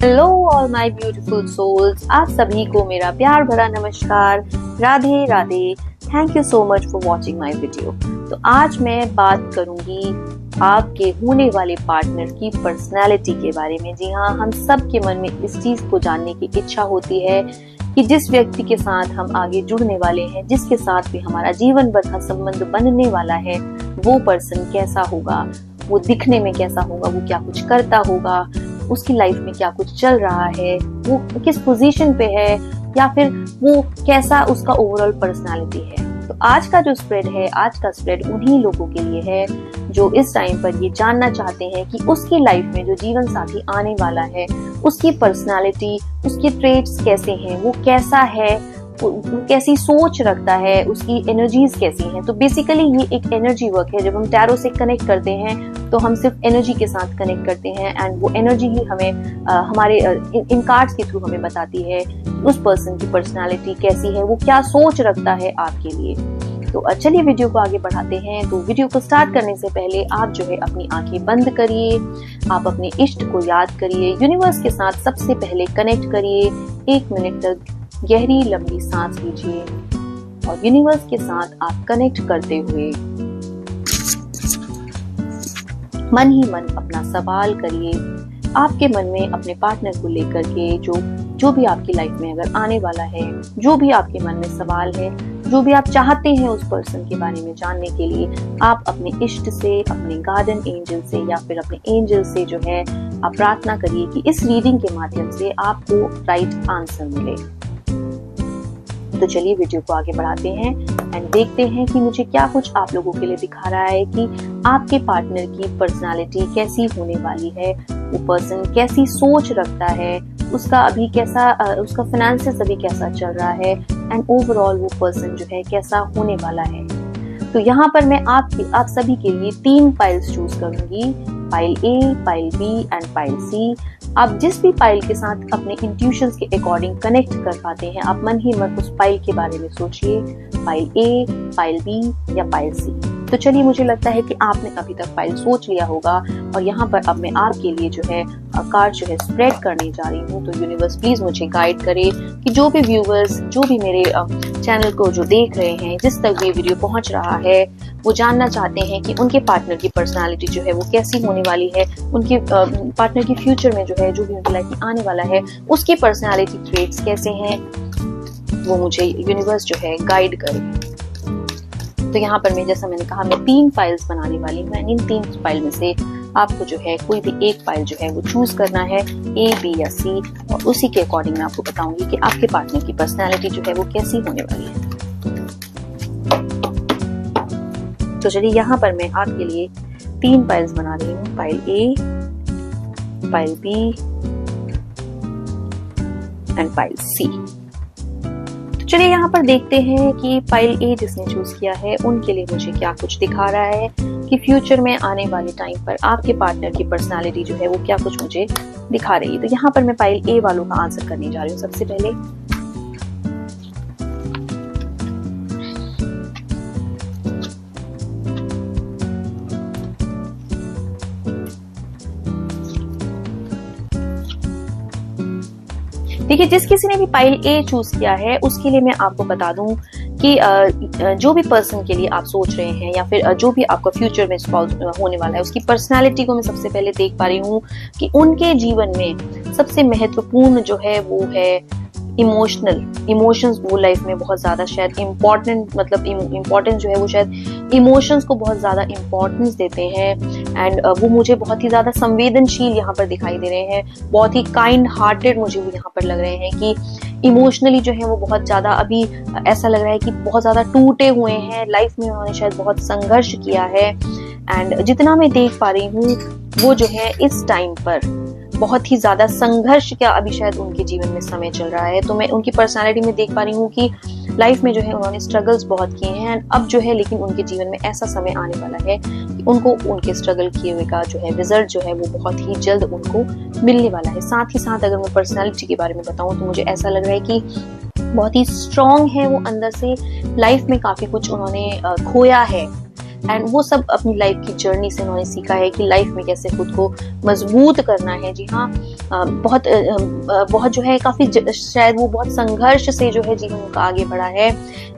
Hello all my beautiful souls, आप सभी को मेरा प्यार भरा नमस्कार। Radhe Radhe. Thank you so much for watching my video. तो आज मैं बात करूंगी आपके होने वाले पार्टनर की पर्सनालिटी के बारे में। जी हाँ, हम सब के मन में इस चीज को जानने की इच्छा होती है कि जिस व्यक्ति के साथ हम आगे जुड़ने वाले हैं, जिसके साथ भी हमारा जीवन भर का संबंध बनने वाला है, वो पर्सन कैसा होगा, वो दिखने में कैसा होगा, वो क्या कुछ करता होगा, उसकी लाइफ में क्या कुछ चल रहा है, वो किस पोजीशन पे है, या फिर वो कैसा उसका ओवरऑल पर्सनालिटी है। तो आज का जो स्प्रेड है, आज का स्प्रेड उन्हीं लोगों के लिए है जो इस टाइम पर ये जानना चाहते हैं कि उसकी लाइफ में जो जीवन साथी आने वाला है, उसकी पर्सनालिटी, उसके ट्रेट्स कैसे हैं, वो कैसा है, वो कैसी सोच रखता है, उसकी एनर्जीज कैसी हैं। तो बेसिकली ये एक एनर्जी वर्क है। जब हम टैरो से कनेक्ट करते हैं तो हम सिर्फ एनर्जी के साथ कनेक्ट करते हैं, एंड वो एनर्जी ही हमें हमारे इन कार्ड्स के थ्रू हमें बताती है उस पर्सन की पर्सनालिटी कैसी है, वो क्या सोच रखता है आपके लिए। तो चलिए वीडियो को आगे बढ़ाते हैं। तो वीडियो को स्टार्ट करने से पहले आप जो है अपनी आंखें बंद करिए, आप अपने इष्ट को याद करिए, यूनिवर्स के साथ सबसे पहले कनेक्ट करिए। 1 मिनट तक गहरी लंबी सांस लीजिए और यूनिवर्स के साथ आप कनेक्ट करते हुए मन ही मन अपना सवाल करिए। आपके मन में अपने पार्टनर को लेकर के जो भी आपकी लाइफ में अगर आने वाला है, जो भी आपके मन में सवाल है, जो भी आप चाहते हैं उस पर्सन के बारे में जानने के लिए, आप अपने इष्ट से, अपने गार्डन एंजल से या फिर अपने एंजल से जो है आप प्रार्थना करिए कि इस रीडिंग के माध्यम से आपको राइट आंसर मिले। तो चलिए वीडियो को आगे बढ़ाते हैं एंड देखते हैं कि मुझे क्या कुछ आप लोगों के लिए दिखा रहा है कि आपके पार्टनर की पर्सनालिटी कैसी होने वाली है, वो पर्सन कैसी सोच रखता है, उसका अभी कैसा उसका फाइनेंसेस अभी कैसा चल रहा है, एंड ओवरऑल वो पर्सन जो है कैसा होने वाला है। तो यहाँ पर मैं आप सभी के लिए 3 फाइल्स चूज करूंगी, file A, file B and file C. आप जिस भी फाइल के साथ अपने इंट्यूशंस के अकॉर्डिंग कनेक्ट कर पाते हैं, आप मन ही मन उस फाइल के बारे में सोचिए, फाइल ए, फाइल बी या फाइल सी। तो चलिए, मुझे लगता है कि आपने अभी तक फाइल सोच लिया होगा और यहाँ पर अब मैं आपके लिए जो है कार्ड जो है स्प्रेड करने जा रही हूँ। तो यूनिवर्स प्लीज मुझे गाइड करे कि जो भी व्यूवर्स, जो भी मेरे चैनल को जो देख रहे हैं, जिस तक भी वीडियो पहुंच रहा है, वो जानना चाहते हैं कि उनके पार्टनर की पर्सनालिटी जो है वो कैसी होने वाली है, उनके पार्टनर की फ्यूचर में जो है, जो भी उनकी लाइफ में आने वाला है, उसकी पर्सनालिटी ट्रेट्स कैसे हैं, वो मुझे यूनिवर्स जो है गाइड करे। तो यहाँ पर मैं, जैसा मैंने कहा, मैं 3 फाइल्स बनाने वाली हूँ। इन 3 फाइल में से आपको जो है कोई भी एक फाइल जो है वो चूज करना है, ए, बी या सी, और उसी के अकॉर्डिंग मैं आपको बताऊंगी कि आपके पार्टनर की पर्सनालिटी जो है वो कैसी होने वाली है। तो चलिए, यहाँ पर मैं आपके लिए 3 फाइल्स बना रही हूँ, file A, file B and file C. तो चलिए यहाँ पर देखते हैं कि फाइल ए जिसने चूज किया है उनके लिए मुझे क्या कुछ दिखा रहा है कि फ्यूचर में आने वाले टाइम पर आपके पार्टनर की पर्सनालिटी जो है वो क्या कुछ मुझे दिखा रही है। तो यहाँ पर मैं फाइल ए वालों का आंसर करने जा रही हूँ सबसे पहले। देखिए, जिस किसी ने भी फाइल ए चूज किया है उसके लिए मैं आपको बता दूं कि जो भी पर्सन के लिए आप सोच रहे हैं या फिर जो भी आपका फ्यूचर में होने वाला है, उसकी पर्सनालिटी को मैं सबसे पहले देख पा रही हूँ कि उनके जीवन में सबसे महत्वपूर्ण जो है वो है इमोशंस। वो लाइफ में बहुत ज्यादा शायद इम्पोर्टेंस जो है वो शायद इमोशंस को बहुत ज्यादा इम्पोर्टेंस देते हैं, एंड वो मुझे बहुत ही ज्यादा संवेदनशील यहाँ पर दिखाई दे रहे हैं, बहुत ही काइंड हार्टेड मुझे वो यहाँ पर लग रहे हैं कि इमोशनली जो है वो बहुत ज्यादा अभी ऐसा लग रहा है कि बहुत ज्यादा टूटे हुए हैं। लाइफ में उन्होंने शायद बहुत संघर्ष किया है, एंड जितना मैं देख पा रही हूँ वो जो है इस टाइम पर बहुत ही ज्यादा संघर्ष का अभी शायद उनके जीवन में समय चल रहा है। तो मैं उनकी पर्सनालिटी में देख पा रही हूँ कि लाइफ में जो है उन्होंने स्ट्रगल्स बहुत किए हैं, अब जो है लेकिन उनके जीवन में ऐसा समय आने वाला है कि उनको उनके स्ट्रगल किए हुए का जो है रिजल्ट जो है वो बहुत ही जल्द उनको मिलने वाला है। साथ ही साथ अगर मैं पर्सनालिटी के बारे में बताऊं तो मुझे ऐसा लग रहा है कि बहुत ही स्ट्रॉन्ग है वो अंदर से, लाइफ में काफी कुछ उन्होंने खोया है, एंड वो सब अपनी लाइफ की जर्नी से उन्होंने सीखा है कि लाइफ में कैसे खुद को मजबूत करना है। जी हाँ, बहुत जो है काफी शायद वो बहुत संघर्ष से जो है जीवन उनका आगे बढ़ा है,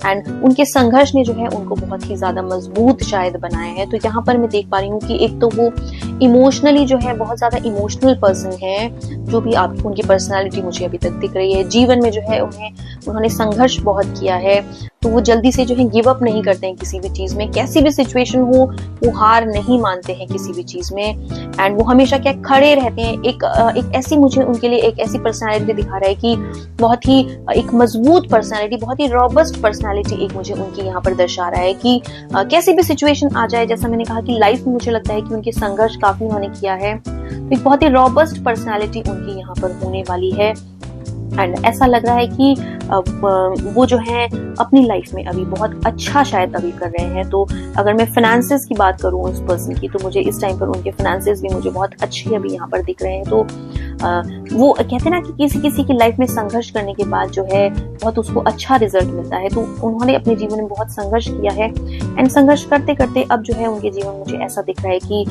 एंड उनके संघर्ष ने जो है उनको बहुत ही ज्यादा मजबूत शायद बनाया है। तो यहाँ पर मैं देख पा रही हूँ कि एक तो वो इमोशनली जो है बहुत ज्यादा इमोशनल पर्सन है, जो भी आपको उनकी पर्सनालिटी मुझे अभी तक दिख रही है। जीवन में जो है उन्होंने संघर्ष बहुत किया है, तो वो जल्दी से जो है गिव अप नहीं करते हैं किसी भी चीज में, कैसी भी सिचुएशन हो वो हार नहीं मानते हैं किसी भी चीज में, एंड वो हमेशा क्या खड़े रहते हैं। एक ऐसी मुझे उनके लिए एक ऐसी पर्सनालिटी दिखा रहा है कि बहुत ही एक मजबूत पर्सनालिटी, बहुत ही रॉबस्ट पर्सनालिटी एक मुझे उनकी यहाँ पर दर्शा रहा है कि कैसी भी सिचुएशन आ जाए, जैसा मैंने कहा कि लाइफ में मुझे लगता है कि उनके संघर्ष काफी उन्होंने किया है, एक बहुत ही रॉबस्ट पर्सनालिटी उनकी यहाँ पर होने वाली है। एंड ऐसा लग रहा है कि वो जो है अपनी लाइफ में अभी बहुत अच्छा शायद अभी कर रहे हैं। तो अगर मैं फाइनेंसेस की बात करूं उस पर्सन की, तो मुझे इस टाइम पर उनके फाइनेंसेस भी मुझे बहुत अच्छे अभी यहाँ पर दिख रहे हैं। तो वो कहते हैं ना कि किसी की लाइफ में संघर्ष करने के बाद जो है बहुत उसको अच्छा रिजल्ट मिलता है। तो उन्होंने अपने जीवन में बहुत संघर्ष किया है, एंड संघर्ष करते करते अब जो है उनके जीवन में मुझे ऐसा दिख रहा है कि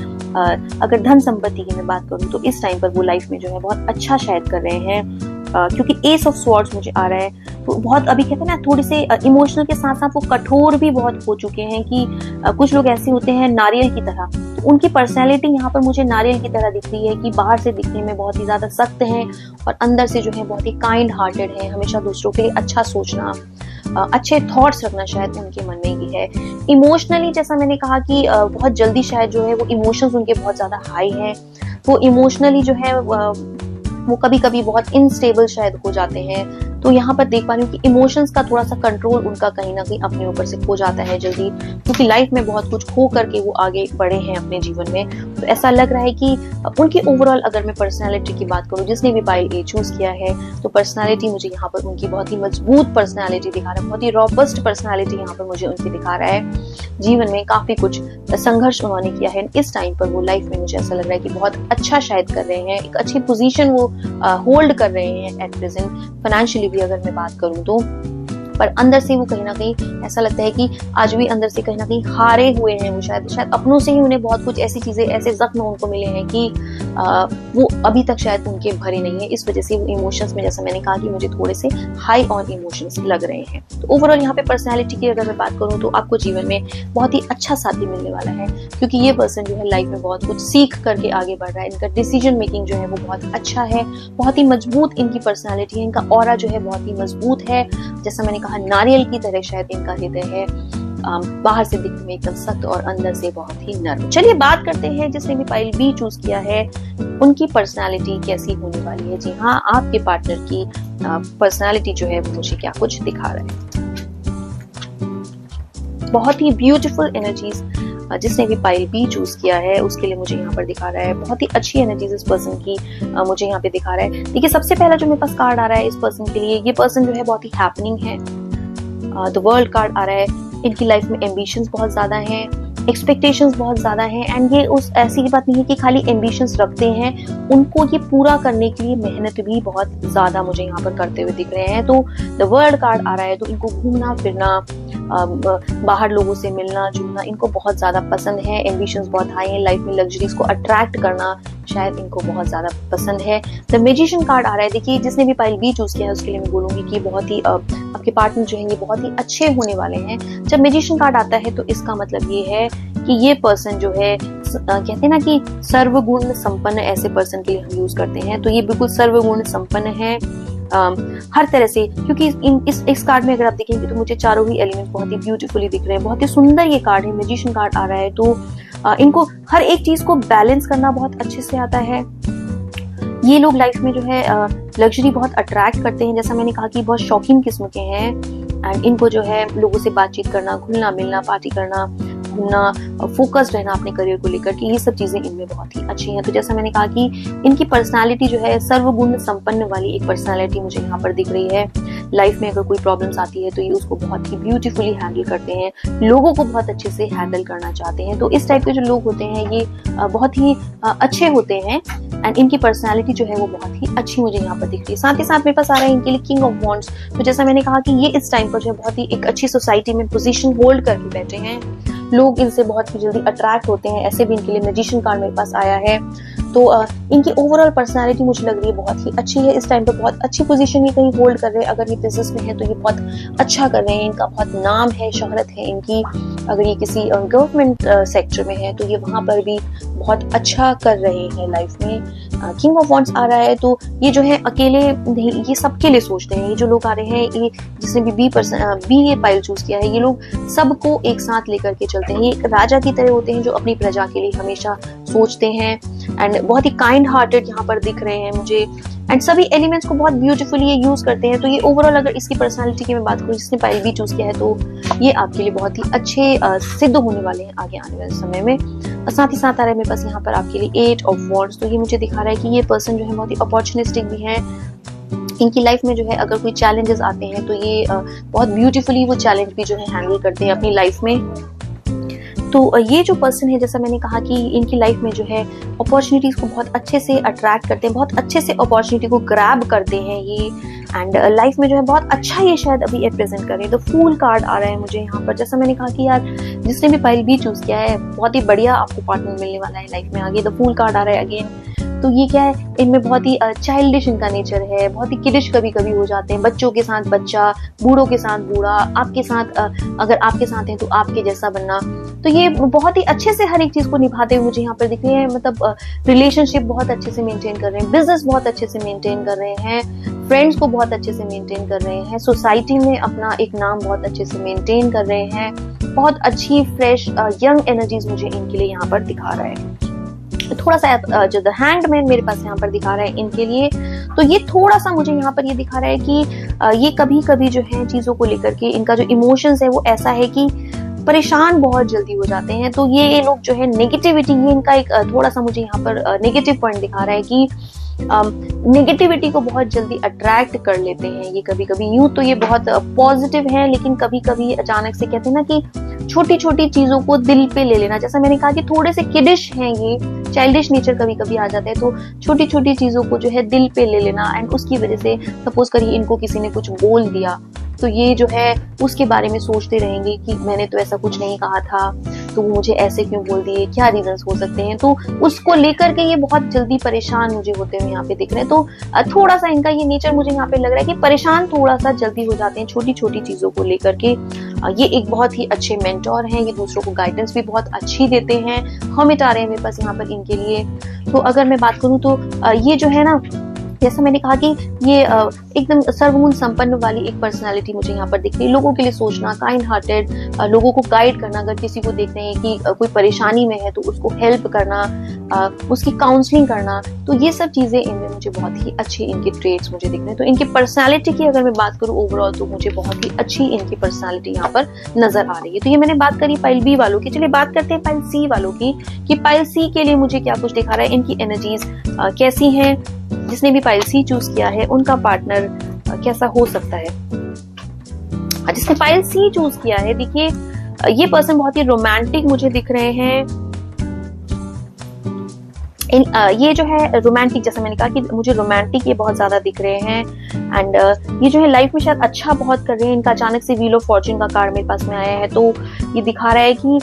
अगर धन संपत्ति की मैं बात करूं तो इस टाइम पर वो लाइफ में जो है बहुत अच्छा शायद कर रहे हैं, क्योंकि एस ऑफ स्वॉर्ड्स मुझे आ रहा है। तो बहुत अभी कहते हैं ना थोड़े से इमोशनल के साथ साथ वो कठोर भी बहुत हो चुके हैं कि कुछ लोग ऐसे होते हैं नारियल की तरह, तो उनकी पर्सनैलिटी यहाँ पर मुझे नारियल की तरह दिख रही है कि बाहर से दिखने में बहुत ही ज्यादा सख्त हैं और अंदर से जो है बहुत ही काइंड हार्टेड है, हमेशा दूसरों के लिए अच्छा सोचना, अच्छे थॉट्स रखना शायद उनके मन में ही है। इमोशनली जैसा मैंने कहा कि बहुत जल्दी शायद जो है वो इमोशंस उनके बहुत ज्यादा हाई हैं, वो इमोशनली जो है वो कभी कभी बहुत इनस्टेबल शायद हो जाते हैं। तो यहाँ पर देख पा रही हूँ कि इमोशंस का थोड़ा सा कंट्रोल उनका कहीं ना कहीं अपने ऊपर से खो जाता है जल्दी, क्योंकि लाइफ में बहुत कुछ खो करके वो आगे बढ़े हैं अपने जीवन में। तो ऐसा लग रहा है कि उनकी ओवरऑल अगर मैं पर्सनालिटी की बात करूँ, जिसने भी पाइल ए चूज किया है, तो पर्सनालिटी मुझे यहाँ पर उनकी बहुत ही मजबूत पर्सनालिटी दिखा रहा है, बहुत ही रॉबस्ट पर्सनालिटी यहाँ पर मुझे उनकी दिखा रहा है। जीवन में काफी कुछ संघर्ष उन्होंने किया है, इस टाइम पर वो लाइफ में मुझे ऐसा लग रहा है कि बहुत अच्छा शायद कर रहे हैं, एक अच्छी पोजीशन वो होल्ड कर रहे हैं एट प्रेजेंट। फाइनेंशियली भी अगर मैं बात करूं तो, पर अंदर से वो कहीं ना कहीं ऐसा लगता है कि आज भी अंदर से कहीं ना कहीं हारे हुए हैं वो, शायद अपनों से ही उन्हें बहुत कुछ ऐसी चीजें, ऐसे जख्म उनको मिले हैं कि वो अभी तक शायद उनके भरे नहीं है। इस वजह से वो इमोशंस में, जैसा मैंने कहा कि मुझे थोड़े से हाई ऑन इमोशंस लग रहे हैं। तो ओवरऑल यहाँ पे पर्सनैलिटी की अगर मैं बात करूँ तो आपको जीवन में बहुत ही अच्छा साथी मिलने वाला है, क्योंकि ये पर्सन जो है लाइफ में बहुत कुछ सीख करके आगे बढ़ रहा है। इनका डिसीजन मेकिंग जो है वो बहुत अच्छा है, बहुत ही मजबूत इनकी पर्सनैलिटी है, इनका ऑरा जो है बहुत ही मजबूत है। जैसा मैंने कहा नारियल की तरह शायद इनका हृदय है, बाहर से दिखने में एकदम सख्त और अंदर से बहुत ही नर्म। चलिए बात करते हैं जिसने भी पाइल बी चूज किया है, उनकी पर्सनालिटी कैसी होने वाली है। जी हाँ, आपके पार्टनर की पर्सनालिटी जो है वो मुझे क्या कुछ दिखा रहा है। बहुत ही ब्यूटीफुल एनर्जीज जिसने भी पाइल बी चूज किया है उसके लिए मुझे यहाँ पर दिखा रहा है। बहुत ही अच्छी एनर्जीज इस पर्सन की मुझे यहाँ पे दिखा रहा है। देखिए सबसे पहला जो मेरे पास कार्ड आ रहा है इस पर्सन के लिए, ये पर्सन जो है बहुत ही हैपनिंग है। द वर्ल्ड कार्ड आ रहा है। इनकी लाइफ में एम्बिशंस बहुत ज्यादा हैं, एक्सपेक्टेशंस बहुत ज्यादा हैं, एंड ये उस ऐसी की बात नहीं है कि खाली एम्बिशंस रखते हैं, उनको ये पूरा करने के लिए मेहनत भी बहुत ज्यादा मुझे यहाँ पर करते हुए दिख रहे हैं। तो द वर्ल्ड कार्ड आ रहा है, तो इनको घूमना फिरना, बाहर लोगों से मिलना जुलना इनको बहुत ज्यादा पसंद है। एम्बिशंस बहुत हाई है, लाइफ में लग्जरीज को अट्रैक्ट करना शायद इनको बहुत ज्यादा पसंद है। द मैजिशियन कार्ड आ रहा है। देखिए जिसने भी पाइल बी चूज किया है उसके लिए मैं बोलूंगी कि बहुत ही आपके पार्टनर जो है ये बहुत ही अच्छे होने वाले हैं। जब मैजिशियन कार्ड आता है तो इसका मतलब ये है कि ये पर्सन जो है कहते हैं ना कि सर्वगुण संपन्न, ऐसे पर्सन के लिए हम यूज करते हैं, तो ये बिल्कुल सर्वगुण संपन्न है हर तरह से। क्योंकि इस कार्ड में अगर आप देखेंगे तो मुझे चारों ही एलिमेंट्स बहुत ही ब्यूटीफुली दिख रहे हैं, बहुत ही सुंदर ये कार्ड है। मैजिशियन कार्ड आ रहा है, तो इनको हर एक चीज को बैलेंस करना बहुत अच्छे से आता है। ये लोग लाइफ में जो है लग्जरी बहुत अट्रैक्ट करते हैं, जैसा मैंने कहा कि बहुत शौकीन किस्म के हैं, एंड इनको जो है लोगों से बातचीत करना, घुलना मिलना, पार्टी करना, घूमना, फोकस्ड रहना अपने करियर को लेकर के, ये सब चीजें इनमें बहुत ही अच्छी हैं। तो जैसा मैंने कहा कि इनकी पर्सनालिटी जो है सर्वगुण संपन्न वाली एक पर्सनालिटी मुझे यहाँ पर दिख रही है। लाइफ में अगर कोई प्रॉब्लम्स आती है तो ये उसको बहुत ही ब्यूटीफुली हैंडल करते हैं, लोगों को बहुत अच्छे से हैंडल करना चाहते हैं। तो इस टाइप के जो लोग होते हैं ये बहुत ही अच्छे होते हैं, एंड इनकी पर्सनालिटी जो है वो बहुत ही अच्छी मुझे यहाँ पर दिख रही है। साथ ही साथ मेरे पास आ रहा है इनके लिए किंग ऑफ वॉन्ड्स। तो जैसा मैंने कहा कि ये इस टाइम पर जो है बहुत ही एक अच्छी सोसाइटी में पोजीशन होल्ड करके बैठे हैं, लोग इनसे बहुत ही जल्दी अट्रैक्ट होते हैं, ऐसे भी इनके लिए मैजिशियन कार्ड मेरे पास आया है। तो इनकी ओवरऑल पर्सनालिटी मुझे लग रही है बहुत ही अच्छी है। इस टाइम पे बहुत अच्छी पोजीशन ये कहीं होल्ड कर रहे हैं। अगर ये बिजनेस में है तो ये बहुत अच्छा कर रहे हैं, इनका बहुत नाम है, शोहरत है इनकी। अगर ये किसी गवर्नमेंट सेक्टर में है तो ये वहां पर भी बहुत अच्छा कर रहे हैं लाइफ में। किंग ऑफ वॉन्ड्स आ रहा है तो ये जो है अकेले नहीं, ये सबके लिए सोचते हैं। ये जो लोग आ रहे हैं, ये जिसने भी बी पाइल चूज किया है, ये लोग सबको एक साथ लेकर के चलते हैं। ये एक राजा की तरह होते हैं जो अपनी प्रजा के लिए हमेशा सोचते हैं एंड बहुत ही काइंड हार्टेड यहाँ पर दिख रहे हैं मुझे। एंड सभी एलिमेंट्स को बहुत ब्यूटीफुली ये यूज करते हैं। तो ये ओवरऑल अगर इसकी पर्सनालिटी की मैं बात करूँ, जिसने पाइल बी चूज किया है, तो ये आपके लिए बहुत ही अच्छे सिद्ध होने वाले हैं आगे आने वाले समय में। साथ ही साथ आ रहा है मेरे पास यहाँ पर आपके लिए 8 ऑफ वॉन्ड्स। तो ये मुझे दिखा रहा है कि ये पर्सन जो है बहुत ही अपॉर्चुनिस्टिक भी है। इनकी लाइफ में जो है अगर कोई चैलेंजेस आते हैं तो ये बहुत ब्यूटीफुली वो चैलेंज भी जो है हैंडल करते हैं अपनी लाइफ में। तो ये जो पर्सन है, जैसा मैंने कहा कि इनकी लाइफ में जो है अपॉर्चुनिटीज को बहुत अच्छे से अट्रैक्ट करते हैं, बहुत अच्छे से अपॉर्चुनिटी को ग्रैब करते हैं ये। एंड लाइफ में जो है बहुत अच्छा ये शायद अभी रिप्रेजेंट कर रहे हैं। तो फूल कार्ड आ रहा है मुझे यहाँ पर। जैसा मैंने कहा कि यार जिसने भी पाइल बी चूज किया है, बहुत ही बढ़िया आपको पार्टनर मिलने वाला है लाइफ में आगे। तो फूल कार्ड आ रहा है अगेन। तो ये क्या है, इनमें बहुत ही चाइल्डिश इनका नेचर है, बहुत ही किडिश कभी कभी हो जाते हैं। बच्चों के साथ बच्चा, बूढ़ों के साथ बूढ़ा, आपके साथ अगर आपके साथ हैं तो आपके जैसा बनना। तो ये बहुत ही अच्छे से हर एक चीज को निभाते हुए मुझे यहाँ पर दिख रहे हैं। मतलब रिलेशनशिप बहुत अच्छे से मेंटेन कर रहे हैं, बिजनेस बहुत अच्छे से मेंटेन कर रहे हैं, फ्रेंड्स को बहुत अच्छे से मेंटेन कर रहे हैं, सोसाइटी में अपना एक नाम बहुत अच्छे से मेंटेन कर रहे हैं। बहुत अच्छी फ्रेश यंग एनर्जीज मुझे इनके लिए यहाँ पर दिखा रहा है। थोड़ा सा जो द हैंगमैन मेरे पास यहाँ पर दिखा रहा है इनके लिए, तो ये थोड़ा सा मुझे यहाँ पर ये दिखा रहा है कि ये कभी कभी जो है चीजों को लेकर के इनका जो इमोशंस है वो ऐसा है कि परेशान बहुत जल्दी हो जाते हैं। तो ये लोग जो है नेगेटिविटी, ये इनका एक थोड़ा सा मुझे यहाँ पर नेगेटिव पॉइंट दिखा रहा है कि नेगेटिविटी को बहुत जल्दी अट्रैक्ट कर लेते हैं ये कभी कभी। यूं तो ये बहुत पॉजिटिव है, लेकिन कभी कभी अचानक से कहते हैं ना कि छोटी छोटी चीजों को दिल पे ले लेना। जैसा मैंने कहा कि थोड़े से किडिश हैं ये, चाइल्डिश नेचर कभी कभी आ जाता है। तो छोटी छोटी चीजों को जो है दिल पे ले लेना एंड उसकी वजह से सपोज करिए इनको किसी ने कुछ बोल दिया तो ये जो है उसके बारे में सोचते रहेंगे कि मैंने तो ऐसा कुछ नहीं कहा था, तो वो मुझे ऐसे क्यों बोल दिए, क्या रीजंस हो सकते हैं। तो उसको लेकर के ये बहुत जल्दी परेशान मुझे होते हुए यहाँ पे दिख रहे हैं। तो थोड़ा सा इनका ये नेचर मुझे यहाँ पे लग रहा है कि परेशान थोड़ा सा जल्दी हो जाते हैं छोटी छोटी चीजों को लेकर के। ये एक बहुत ही अच्छे मेंटोर हैं, ये दूसरों को गाइडेंस भी बहुत अच्छी देते हैं। हमें आ रहे हैं मेरे पास यहाँ पर इनके लिए। तो अगर मैं बात करूँ तो ये जो है ना, जैसा मैंने कहा कि ये एकदम सर्वगुण संपन्न वाली एक पर्सनालिटी मुझे यहाँ पर दिख रही है। लोगों के लिए सोचना, काइंड हार्टेड, लोगों को गाइड करना। अगर किसी को देख रहे हैं कि कोई परेशानी में है तो उसको हेल्प करना, उसकी काउंसलिंग करना। तो ये सब चीजें इनमें मुझे बहुत ही अच्छी इनके ट्रेट्स मुझे दिख रहे हैं। तो इनकी पर्सनालिटी की अगर मैं बात करूँ ओवरऑल, तो मुझे बहुत ही अच्छी इनकी पर्सनालिटी यहाँ पर नजर आ रही है। तो ये मैंने बात करी पाइल बी वालों की। चलिए बात करते हैं पाइल सी वालों की कि पाइल सी के लिए मुझे क्या कुछ दिखा रहा है, इनकी एनर्जीज कैसी हैं। जिसने भी पाइल सी चूज किया है उनका पार्टनर कैसा हो सकता है। जिसने पाइल सी चूज किया है, देखिए ये पर्सन बहुत ही रोमांटिक मुझे दिख रहे हैं। ये जो है रोमांटिक, जैसा मैंने कहा कि मुझे रोमांटिक ये बहुत ज्यादा दिख रहे हैं। एंड ये जो है लाइफ में शायद अच्छा बहुत कर रहे हैं। इनका अचानक से व्हील ऑफ फॉर्च्यून का कार्ड मेरे पास में आया है, तो ये दिखा रहा है कि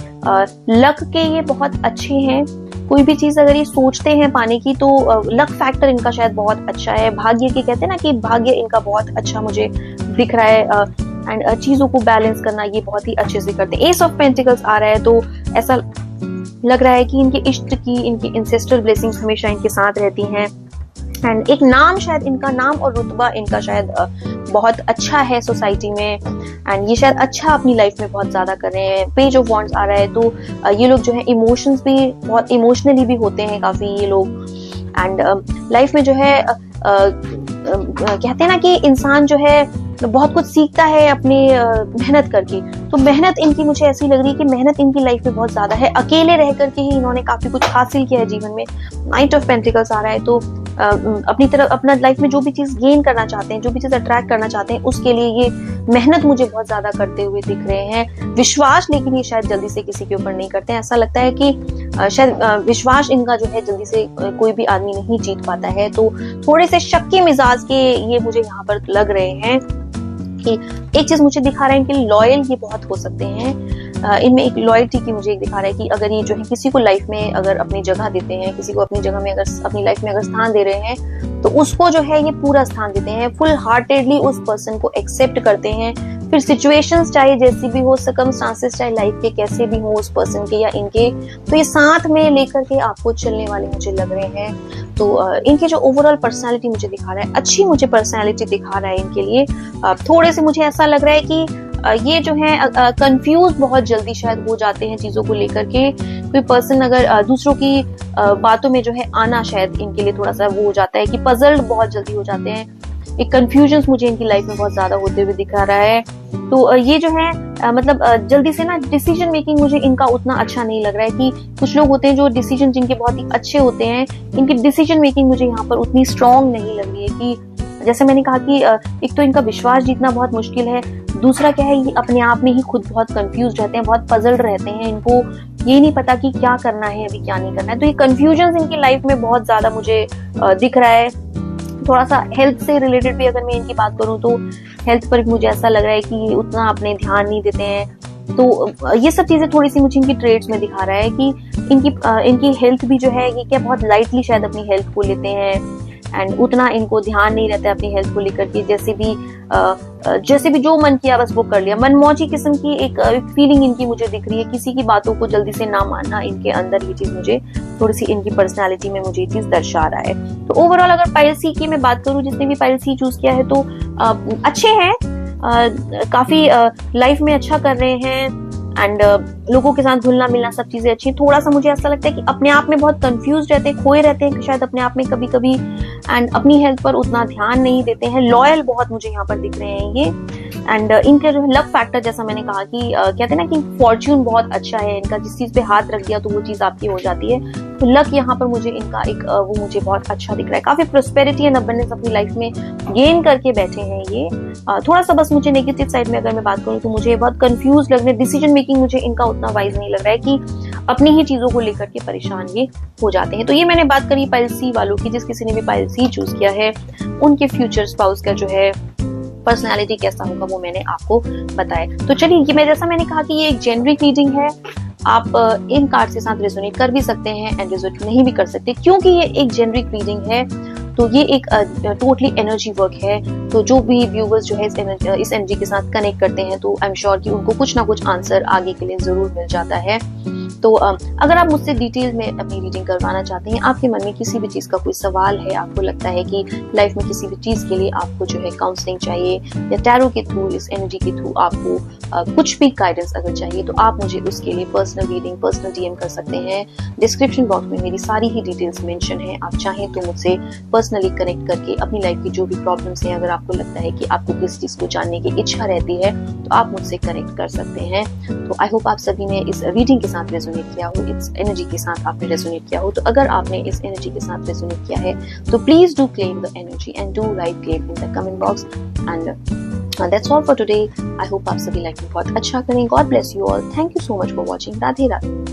लक के ये बहुत अच्छे हैं। कोई भी चीज अगर ये सोचते हैं पाने की तो लक फैक्टर इनका शायद बहुत अच्छा है। भाग्य के कहते हैं ना कि भाग्य इनका बहुत अच्छा मुझे दिख रहा है। एंड चीजों को बैलेंस करना ये बहुत ही अच्छे से करते हैं। एस ऑफ पेंटिकल्स आ रहा है, तो ऐसा लग रहा है कि इनके इष्ट की, इनकी इंसेस्टर ब्लेसिंग्स हमेशा इनके साथ रहती हैं। एंड एक नाम, शायद इनका नाम और रुतबा इनका शायद बहुत अच्छा है सोसाइटी में। एंड ये शायद अच्छा अपनी लाइफ में बहुत ज्यादा कर रहे हैं। पेज ऑफ वॉन्ड्स आ रहा है, तो ये लोग जो है इमोशंस भी बहुत इमोशनली भी होते हैं काफी ये लोग। एंड लाइफ में जो है कहते हैं ना कि इंसान जो है बहुत कुछ सीखता है अपनी मेहनत करके। तो मेहनत इनकी मुझे ऐसी लग रही है कि मेहनत इनकी लाइफ में बहुत ज्यादा है। अकेले रह करके ही इन्होंने काफी कुछ हासिल किया है जीवन में। नाइट ऑफ पेंटिकल्स आ रहा है, तो अपनी तरफ अपना लाइफ में जो भी चीज गेन करना चाहते हैं, जो भी चीज अट्रैक्ट करना चाहते हैं, उसके लिए ये मेहनत मुझे बहुत ज्यादा करते हुए दिख रहे हैं। विश्वास लेकिन ये शायद जल्दी से किसी के ऊपर नहीं करते हैं। ऐसा लगता है कि शायद विश्वास इनका जो है जल्दी से कोई भी आदमी नहीं जीत पाता है। तो थोड़े से शक्की मिजाज के ये मुझे यहाँ पर लग रहे हैं। कि एक चीज मुझे दिखा रहे हैं कि लॉयल ये बहुत हो सकते हैं। इनमें एक लॉयल्टी की मुझे एक दिखा रहा है कि अगर ये जो है किसी को लाइफ में अगर अपनी जगह देते हैं, किसी को अपनी जगह में अगर अपनी लाइफ में अगर स्थान दे रहे हैं, तो उसको जो है ये पूरा स्थान देते हैं, फुल हार्टेडली उस पर्सन को एक्सेप्ट करते हैं। फिर सिचुएशंस चाहे जैसी भी हो, सर्कमस्टांसेस चाहे लाइफ के कैसे भी हो उस पर्सन के या इनके, तो ये साथ में लेकर के आपको चलने वाले मुझे लग रहे हैं। तो इनकी जो ओवरऑल पर्सनालिटी मुझे दिखा रहा है, अच्छी मुझे पर्सनालिटी दिखा रहा है इनके लिए। थोड़े से मुझे ऐसा लग रहा है कि ये जो है कंफ्यूज बहुत जल्दी शायद हो जाते हैं चीजों को लेकर के। कोई पर्सन अगर दूसरों की बातों में जो है आना शायद इनके लिए थोड़ा सा वो हो जाता है कि पजल्ड बहुत जल्दी हो जाते हैं। एक कंफ्यूजन मुझे इनकी लाइफ में बहुत ज्यादा होते हुए दिखा रहा है। तो ये जो है मतलब जल्दी से ना डिसीजन मेकिंग मुझे इनका उतना अच्छा नहीं लग रहा है। कि कुछ लोग होते हैं जो डिसीजन जिनके बहुत ही अच्छे होते हैं, इनकी डिसीजन मेकिंग मुझे यहाँ पर उतनी स्ट्रांग नहीं लग रही है। कि जैसे मैंने कहा कि एक तो इनका विश्वास जीतना बहुत मुश्किल है, दूसरा क्या है, ये अपने आप में ही खुद बहुत कंफ्यूज रहते हैं, बहुत पजल्ड रहते हैं। इनको ये नहीं पता कि क्या करना है अभी, क्या नहीं करना है। तो ये कंफ्यूजन इनकी लाइफ में बहुत ज्यादा मुझे दिख रहा है। थोड़ा सा हेल्थ से रिलेटेड भी अगर मैं इनकी बात करूं तो हेल्थ पर मुझे ऐसा लग रहा है कि ये उतना अपने ध्यान नहीं देते हैं। तो ये सब चीजें थोड़ी सी मुझे इनकी ट्रेड्स में दिखा रहा है कि इनकी हेल्थ भी जो है ये क्या बहुत लाइटली शायद अपनी हेल्थ को लेते हैं, एंड उतना इनको ध्यान नहीं रहता है अपनी हेल्थ को लेकर के। जैसे भी जो मन किया बस वो कर लिया, मनमौजी किस्म की एक फीलिंग इनकी मुझे दिख रही है। किसी की बातों को जल्दी से ना मानना, इनके अंदर ये चीज मुझे थोड़ी सी इनकी पर्सनालिटी में मुझे ये चीज दर्शा रहा है। तो ओवरऑल अगर पाइल सी की मैं बात करूं, जिसने भी पाइल सी चूज किया है तो अच्छे हैं, काफी लाइफ में अच्छा कर रहे हैं, एंड लोगों के साथ घुलना मिलना सब चीजें अच्छी। थोड़ा सा मुझे ऐसा लगता है कि अपने आप में बहुत कंफ्यूज रहते हैं, खोए रहते हैं शायद अपने आप में कभी कभी, एंड अपनी हेल्थ पर उतना ध्यान नहीं देते हैं। लॉयल बहुत मुझे यहाँ पर दिख रहे हैं ये। एंड इनके जो लक फैक्टर, जैसा मैंने कहा कि कहते हैं ना कि फॉर्च्यून बहुत अच्छा है इनका, जिस चीज पे हाथ रख दिया तो वो चीज आपकी हो जाती है। तो लक यहाँ पर मुझे इनका एक वो मुझे बहुत अच्छा दिख रहा है। काफी प्रोस्पेरिटी एंड अबंडेंस अपनी लाइफ में गेन करके बैठे हैं ये। थोड़ा सा बस मुझे नेगेटिव साइड में अगर मैं बात करूँ तो मुझे बहुत कंफ्यूज लग रहा है, डिसीजन मेकिंग मुझे इनका उतना वाइज नहीं लग रहा है, कि अपनी ही चीजों को लेकर के परेशान ये हो जाते हैं। तो ये मैंने बात करी पाइल सी वालों की। जिस किसी ने भी पाइल सी चूज किया है, उनके फ्यूचर स्पाउस का जो है पर्सनालिटी कैसा होगा वो मैंने आपको बताया। तो चलिए, जैसा मैंने कहा कि ये एक जेनरिक रीडिंग है, आप इन कार्ड के साथ रेजोनेट कर भी सकते हैं एंड रेजोनेट नहीं भी कर सकते, क्योंकि ये एक जेनरिक रीडिंग है। तो ये एक टोटली एनर्जी वर्क है। तो जो भी व्यूवर्स जो है इस एनर्जी के साथ कनेक्ट करते हैं, तो आई एम श्योर कि उनको कुछ ना कुछ आंसर आगे के लिए जरूर मिल जाता है। तो अगर आप मुझसे डिटेल में अपनी रीडिंग करवाना चाहते हैं, आपके मन में किसी भी चीज का कोई सवाल है, आपको लगता है कि लाइफ में किसी भी चीज के लिए आपको जो है काउंसलिंग चाहिए, या टैरो के थ्रू, इस एनर्जी के थ्रू आपको कुछ भी गाइडेंस अगर चाहिए, तो आप मुझे उसके लिए पर्सनल रीडिंग, पर्सनल डीएम कर सकते हैं। डिस्क्रिप्शन बॉक्स में मेरी सारी ही डिटेल्स मेंशन है। आप चाहें तो मुझसे पर्सनली कनेक्ट करके अपनी लाइफ की जो भी प्रॉब्लम्स हैं, अगर आपको लगता है कि आपको किस चीज को जानने की इच्छा रहती है, तो आप मुझसे कनेक्ट कर सकते हैं। तो आई होप आप सभी ने इस रीडिंग के साथ रेजोनेट किया हो, इस एनर्जी के साथ आपने रेजोनेट किया हो। तो अगर आपने इस एनर्जी के साथ रेजोनेट किया है, तो please do claim the energy and do right claim in the comment box. And that's all for today. I hope आप सभी लाइफ में बहुत अच्छा करें। God bless you all. Thank you so much for watching. Radhe Radhe.